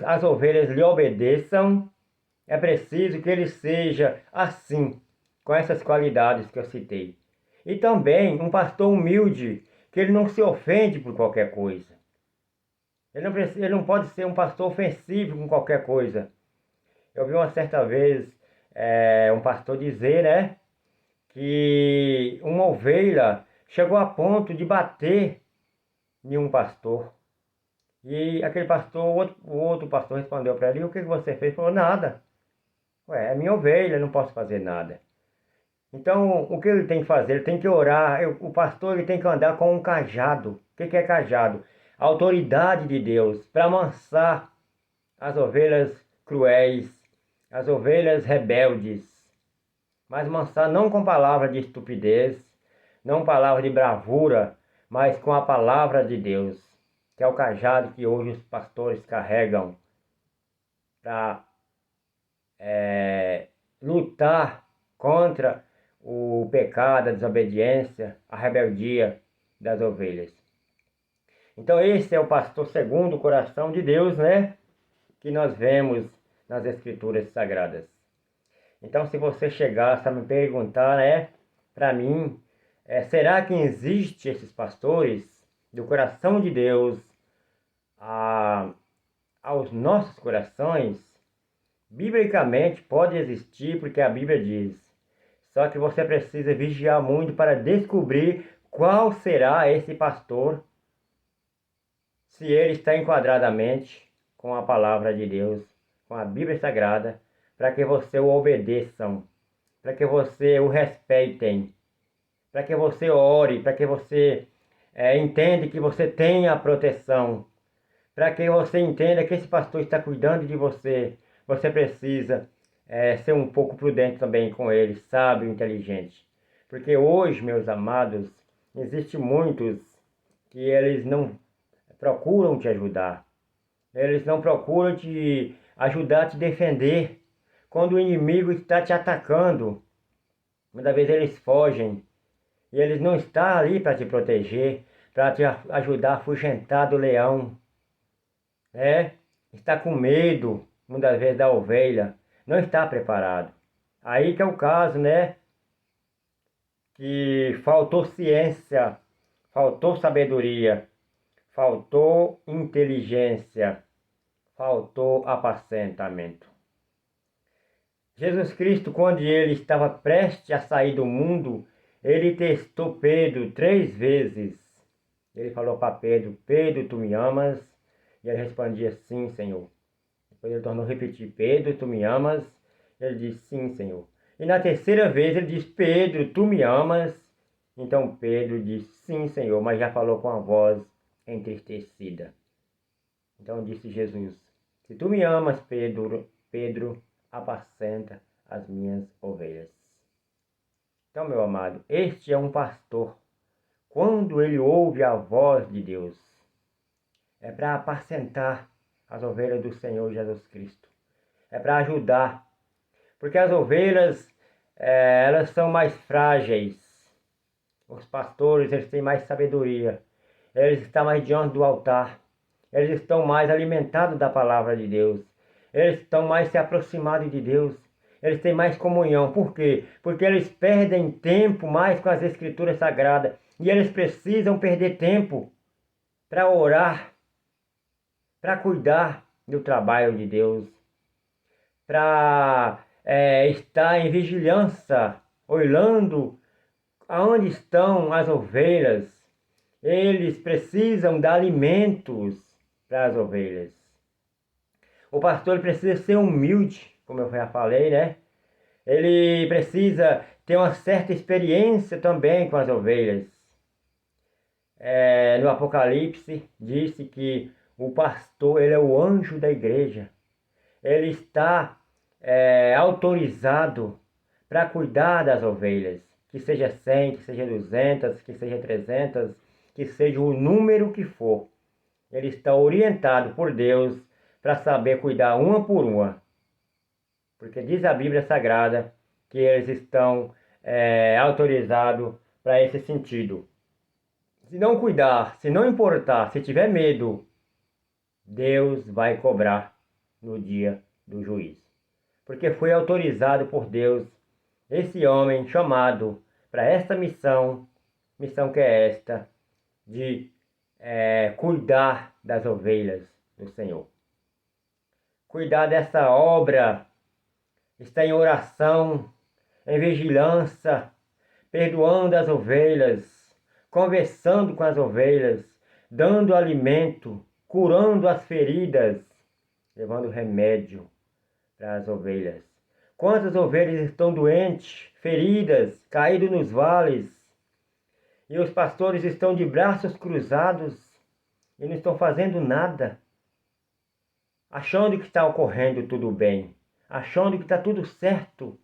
as ovelhas lhe obedeçam, é preciso que ele seja assim, com essas qualidades que eu citei. E também um pastor humilde, que ele não se ofende por qualquer coisa. Ele não pode ser um pastor ofensivo com qualquer coisa. Eu vi uma certa vez um pastor dizer, né, que uma ovelha chegou a ponto de bater em um pastor. E aquele pastor, o outro pastor respondeu para ele: "O que você fez?" Ele falou: "Nada. Ué, é minha ovelha, eu não posso fazer nada." Então, o que ele tem que fazer? Ele tem que orar. O pastor ele tem que andar com um cajado. O que é cajado? A autoridade de Deus para amansar as ovelhas cruéis, as ovelhas rebeldes. Mas amansar não com palavras de estupidez, não palavras de bravura, mas com a palavra de Deus, que é o cajado que hoje os pastores carregam para lutar contra o pecado, a desobediência, a rebeldia das ovelhas. Então esse é o pastor segundo o coração de Deus, né? Que nós vemos nas Escrituras Sagradas. Então se você chegasse a me perguntar, né? Para mim, será que existe esses pastores do coração de Deus aos nossos corações? Biblicamente pode existir, porque a Bíblia diz. Só que você precisa vigiar muito para descobrir qual será esse pastor, se ele está enquadradamente com a palavra de Deus, com a Bíblia Sagrada, para que você o obedeçam, para que você o respeitem, para que você ore, para que você entenda que você tem a proteção, para que você entenda que esse pastor está cuidando de você. Você precisa ser um pouco prudente também com ele, sábio, inteligente. Porque hoje, meus amados, existem muitos que eles não procuram te ajudar. Eles não procuram te ajudar a te defender. Quando o inimigo está te atacando, muitas vezes eles fogem. E eles não estão ali para te proteger, para te ajudar a afugentar do leão. Está com medo, muitas vezes, da ovelha, não está preparado. Aí que é o caso, né? Que faltou ciência, faltou sabedoria, faltou inteligência, faltou apacentamento. Jesus Cristo, quando ele estava prestes a sair do mundo, ele testou Pedro 3 vezes. Ele falou para Pedro: "Pedro, tu me amas?" E ele respondia: "Sim, Senhor." Depois ele tornou a repetir: "Pedro, tu me amas?" Ele disse: "Sim, Senhor." E na terceira vez ele disse: "Pedro, tu me amas?" Então Pedro disse: "Sim, Senhor," mas já falou com a voz entristecida. Então disse Jesus: "Se tu me amas, Pedro, apacenta as minhas ovelhas." Então, meu amado, este é um pastor. Quando ele ouve a voz de Deus, é para apacentar as ovelhas do Senhor Jesus Cristo. É para ajudar. Porque as ovelhas, elas são mais frágeis. Os pastores, eles têm mais sabedoria. Eles estão mais diante do altar. Eles estão mais alimentados da palavra de Deus. Eles estão mais se aproximados de Deus. Eles têm mais comunhão. Por quê? Porque eles perdem tempo mais com as Escrituras Sagradas. E eles precisam perder tempo para orar, para cuidar do trabalho de Deus, para estar em vigilância, olhando aonde estão as ovelhas. Eles precisam dar alimentos para as ovelhas. O pastor ele precisa ser humilde, como eu já falei, né? Ele precisa ter uma certa experiência também com as ovelhas. No Apocalipse disse que o pastor ele é o anjo da igreja. Ele está autorizado para cuidar das ovelhas, que seja 100, que seja 200, que seja 300, que seja o número que for. Ele está orientado por Deus para saber cuidar uma por uma. Porque diz a Bíblia Sagrada que eles estão autorizados para esse sentido. Se não cuidar, se não importar, se tiver medo Deus vai cobrar no dia do juízo. Porque foi autorizado por Deus esse homem chamado para esta missão que é esta, de cuidar das ovelhas do Senhor. Cuidar dessa obra, está em oração, em vigilância, perdoando as ovelhas, conversando com as ovelhas, dando alimento, curando as feridas, levando remédio para as ovelhas. Quantas ovelhas estão doentes, feridas, caídas nos vales, e os pastores estão de braços cruzados e não estão fazendo nada, achando que está ocorrendo tudo bem, achando que está tudo certo,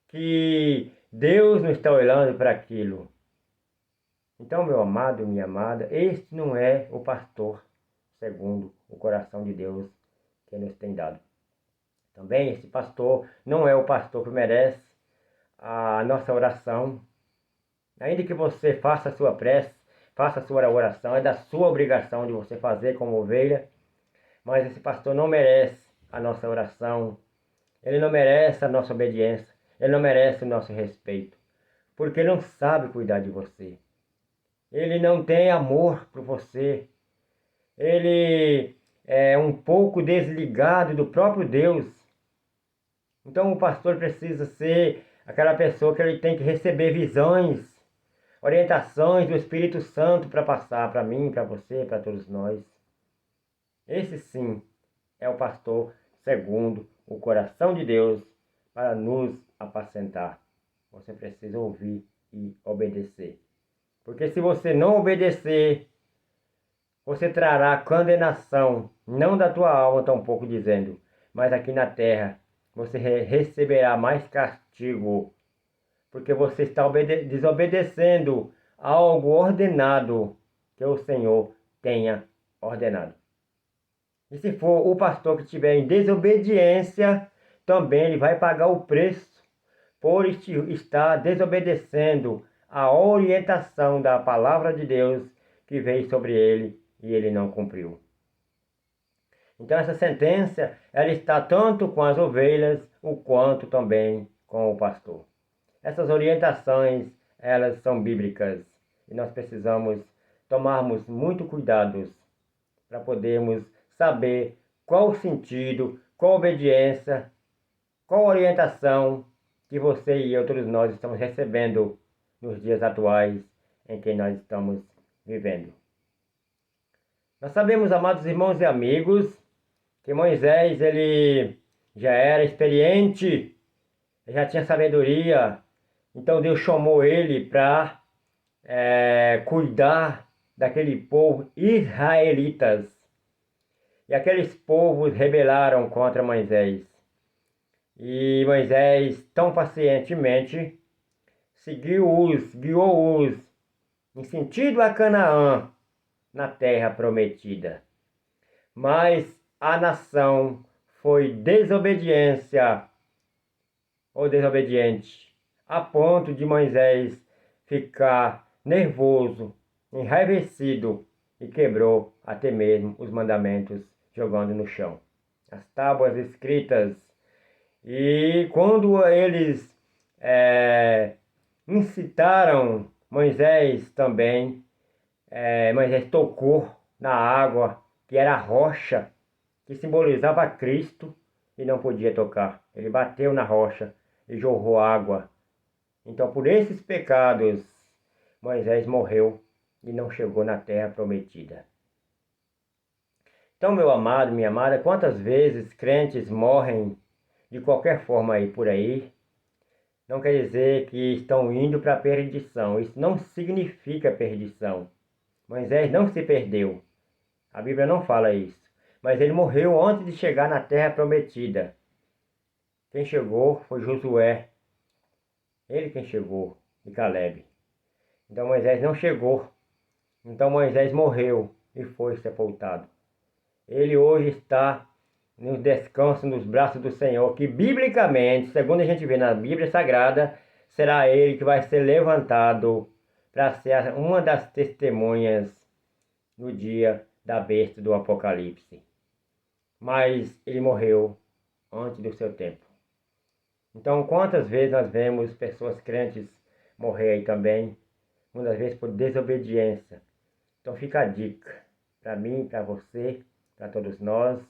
que Deus não está olhando para aquilo. Então, meu amado, minha amada, este não é o pastor segundo o coração de Deus que nos tem dado. Também esse pastor não é o pastor que merece a nossa oração. Ainda que você faça a sua prece, faça a sua oração, é da sua obrigação de você fazer como ovelha, mas esse pastor não merece a nossa oração, ele não merece a nossa obediência, ele não merece o nosso respeito, porque ele não sabe cuidar de você, ele não tem amor por você, ele é um pouco desligado do próprio Deus. Então o pastor precisa ser aquela pessoa que ele tem que receber visões, orientações do Espírito Santo para passar para mim, para você, para todos nós. Esse sim é o pastor segundo o coração de Deus para nos apacentar. Você precisa ouvir e obedecer. Porque se você não obedecer, você trará condenação, não da tua alma, tampouco dizendo, mas aqui na terra você receberá mais castigo, porque você está desobedecendo algo ordenado que o Senhor tenha ordenado. E se for o pastor que estiver em desobediência, também ele vai pagar o preço por estar desobedecendo a orientação da palavra de Deus que veio sobre ele e ele não cumpriu. Então essa sentença, ela está tanto com as ovelhas, o quanto também com o pastor. Essas orientações, elas são bíblicas e nós precisamos tomarmos muito cuidados para podermos saber qual o sentido, qual a obediência, qual a orientação que você e eu, todos nós, estamos recebendo nos dias atuais em que nós estamos vivendo. Nós sabemos, amados irmãos e amigos, que Moisés, ele já era experiente, já tinha sabedoria. Então Deus chamou ele para cuidar daquele povo israelitas. E aqueles povos rebelaram contra Moisés. E Moisés, tão pacientemente, guiou-os em sentido a Canaã, na terra prometida. Mas a nação foi desobediente, a ponto de Moisés ficar nervoso, enraivecido e quebrou até mesmo os mandamentos, jogando no chão as tábuas escritas. E quando eles incitaram Moisés também, Moisés tocou na água, que era a rocha, que simbolizava Cristo, e não podia tocar. Ele bateu na rocha e jorrou água. Então, por esses pecados, Moisés morreu e não chegou na terra prometida. Então, meu amado, minha amada, quantas vezes crentes morrem de qualquer forma aí por aí, não quer dizer que estão indo para a perdição. Isso não significa perdição. Moisés não se perdeu. A Bíblia não fala isso. Mas ele morreu antes de chegar na terra prometida. Quem chegou foi Josué. Ele quem chegou, e Caleb. Então Moisés não chegou. Então Moisés morreu e foi sepultado. Ele hoje está no descanso nos braços do Senhor, que biblicamente, segundo a gente vê na Bíblia Sagrada, será ele que vai ser levantado para ser uma das testemunhas no dia da besta do Apocalipse. Mas ele morreu antes do seu tempo. Então, quantas vezes nós vemos pessoas crentes morrer aí também, muitas vezes por desobediência. Então fica a dica para mim, para você, para todos nós.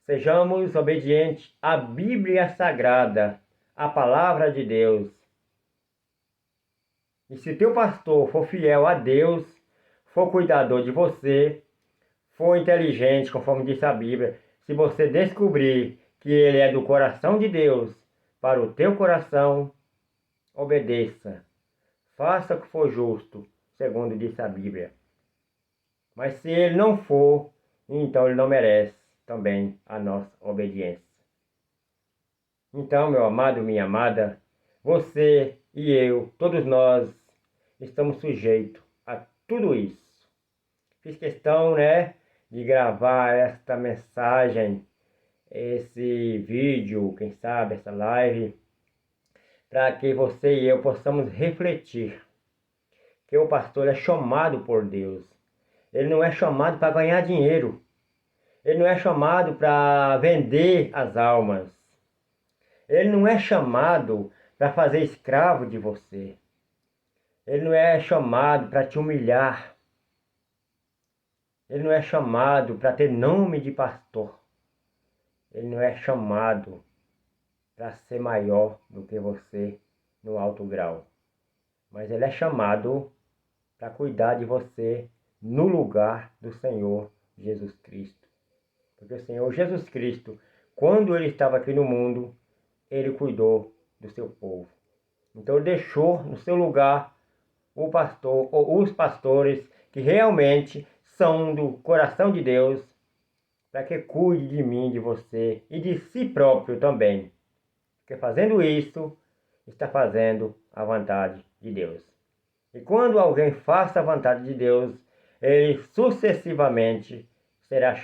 Sejamos obedientes à Bíblia Sagrada, à Palavra de Deus. E se teu pastor for fiel a Deus, for cuidador de você, for inteligente, conforme diz a Bíblia, se você descobrir que ele é do coração de Deus para o teu coração, obedeça. Faça o que for justo, segundo diz a Bíblia. Mas se ele não for, então ele não merece também a nossa obediência. Então, meu amado, minha amada, você e eu, todos nós, estamos sujeitos a tudo isso. Fiz questão, de gravar esta mensagem, esse vídeo, quem sabe, essa live, para que você e eu possamos refletir que o pastor é chamado por Deus. Ele não é chamado para ganhar dinheiro. Ele não é chamado para vender as almas. Ele não é chamado para fazer escravo de você. Ele não é chamado para te humilhar. Ele não é chamado para ter nome de pastor. Ele não é chamado para ser maior do que você no alto grau. Mas ele é chamado para cuidar de você no lugar do Senhor Jesus Cristo. Porque o Senhor Jesus Cristo, quando ele estava aqui no mundo, ele cuidou do seu povo. Então ele deixou no seu lugar o pastor ou os pastores que realmente são do coração de Deus, para que cuide de mim, de você e de si próprio também. Porque fazendo isso, está fazendo a vontade de Deus. E quando alguém faça a vontade de Deus, ele sucessivamente será chamado